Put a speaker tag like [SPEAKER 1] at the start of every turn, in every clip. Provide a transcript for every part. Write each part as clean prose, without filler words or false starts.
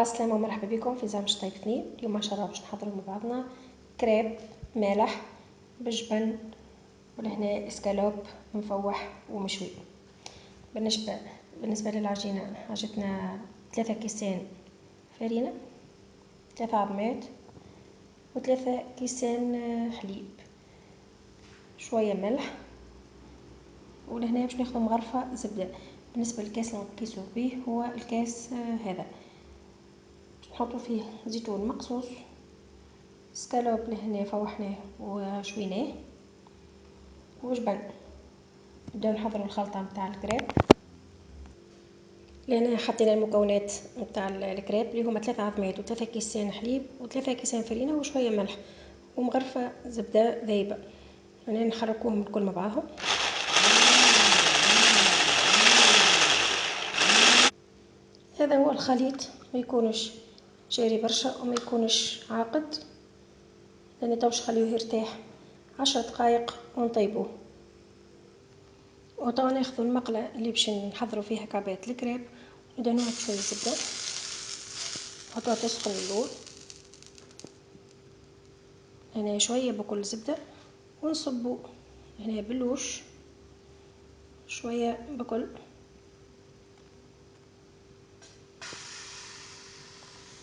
[SPEAKER 1] السلامة ومرحبا بكم في زعمش طيب اثنين. اليوم ان شاء الله باش نحضروا مع بعضنا كريب مالح بالجبن، ولهنا اسكالوب مفوح ومشوي. بالنسبة للعجينة عجتنا 3 كيسان فرينة، 3 عظمات، و3 كيسان حليب، شوية ملح، ولهنا باش ناخذ مغرفة زبدة. بالنسبة للكاس اللي نقيسو به هو الكاس هذا، نحطو فيه زيتون مقصوص، سكالوب لهنا فوحناه وشويناه، وجبن. نبداو نحضروا الخلطة متاع الكريب. لهنا حطينا المكونات متاع الكريب اللي هما 3 عظمات و3 كيسان حليب و3 كيسان فرينة وشوية ملح ومغرفة زبدة ذايبة. هنا نحركوهم الكل مع بعضهم. هذا هو الخليط، ما يكونش جاري برشا وما يكونش عاقد، لان توش خليه يرتاح 10 دقائق ونطيبوه. وطبعا ناخذ المقله اللي باش نحضروا فيها كعبات الكريب، ندهنوها بشويه زبده، نحطوها تسخن اللول، هنا شويه بكل زبده، ونصبوا هنا باللوش شويه بكل،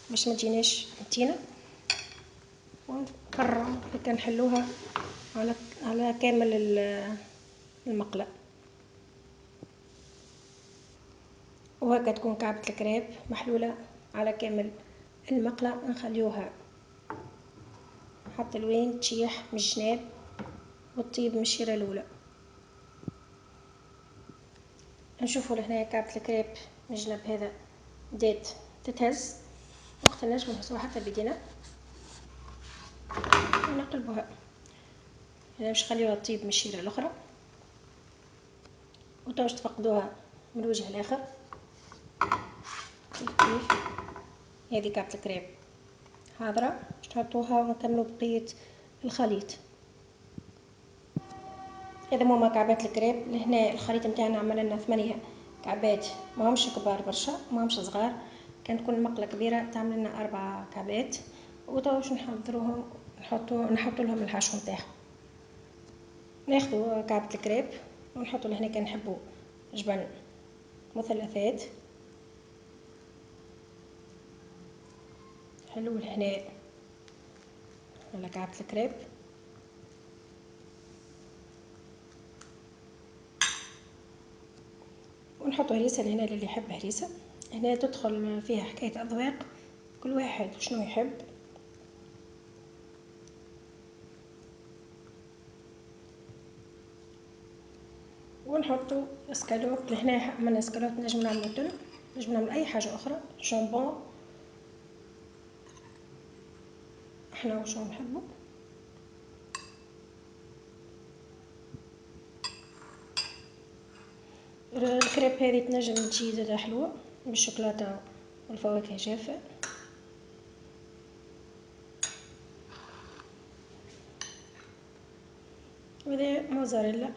[SPEAKER 1] باش ما تجيناش متينه، ونكرروا هكا نحلوها على كامل المقله. وهكا تكون كعبة الكريب محلولة على كامل المقلة. نخليوها حتى لوين تشيح من الجناب وتطيب من الشيرة الأولى. نشوفوا لهنا كعبة الكريب من الجنب هذا بدات تتهز، وقت نجم نهزوها حتى بيدينا ونقلبوها. هنا باش نخليوها تطيب من الشيرة الأخرى، وتوش تفقدوها من الوجه الآخر. كيف هذه كعبة الكريب حاضرة، باش تحطوها ونكملوا بقية الخليط. هذا هما كعبات الكريب. لهنا الخليط نتاعنا عمل لنا 8 كعبات، ما همش كبار برشا ما همش صغار، كان تكون المقله كبيره تعمل لنا 4 كعبات. وتوا باش نحضروهم، نحطوا لهم الحشو نتاعهم. ناخذوا كعبه الكريب ونحطوا لهنا كان نحبوا جبن مثلثات، حلو لهنا على كعبه الكريب. ونحطوا هريسه لهنا للي يحب هريسه. هنا تدخل فيها حكايه اذواق، كل واحد شنو يحب. ونحطوا اسكالوب لهنا، عملنا اسكالوب نجم نعملو تن، نجم نعمل اي حاجه اخرى، جامبون احنا وشو نحبو. الكريب هذه تنجم تجي زاده حلوه بالشوكولاته والفواكه جافه. وهذا موزاريلا.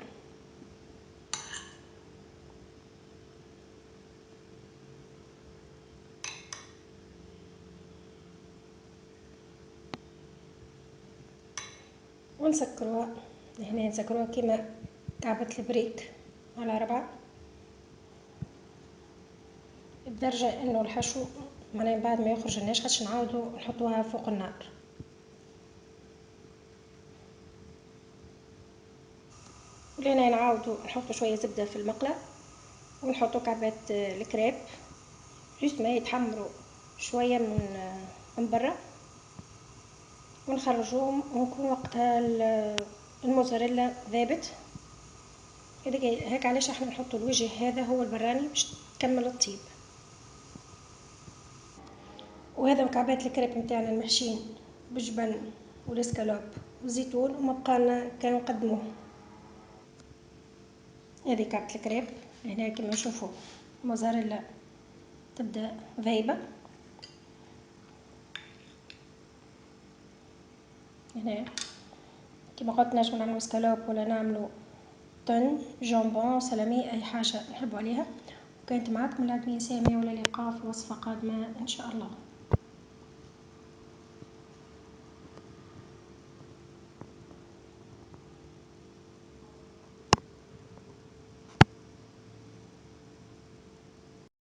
[SPEAKER 1] ونسكروها هنا، نسكروها كيما كعبة البريك على 4 بدرجة انه الحشو معناها بعد ما يخرج لناش خاطش نعاودو نحطوها فوق النار. ولهنا نعاودو نحطو شوية زبدة في المقلة، ونحطو كعبات الكريب جست ما يتحمروا شوية من برا، ونخرجوهم ونكون وقتها الموزاريلا ذابت. هيك علاش احنا نحطوا الوجه هذا هو البراني باش تكمل الطيب. وهذا مكعبات الكريب نتاعنا المحشين بالجبن والاسكالوب والزيتون، وما بقالنا كان نقدموه. هذه كعبة الكريب. هنا كما نشوفوا موزاريلا تبدا ذايبه. هنا كما قلت نجم نعملو اسكالوب ولا نعملو طن، جامبون، سلامي، اي حاجه نحبوا عليها. وكانت معكم العدمين ساميه، ولا لقاء في وصفه قادمه ان شاء الله.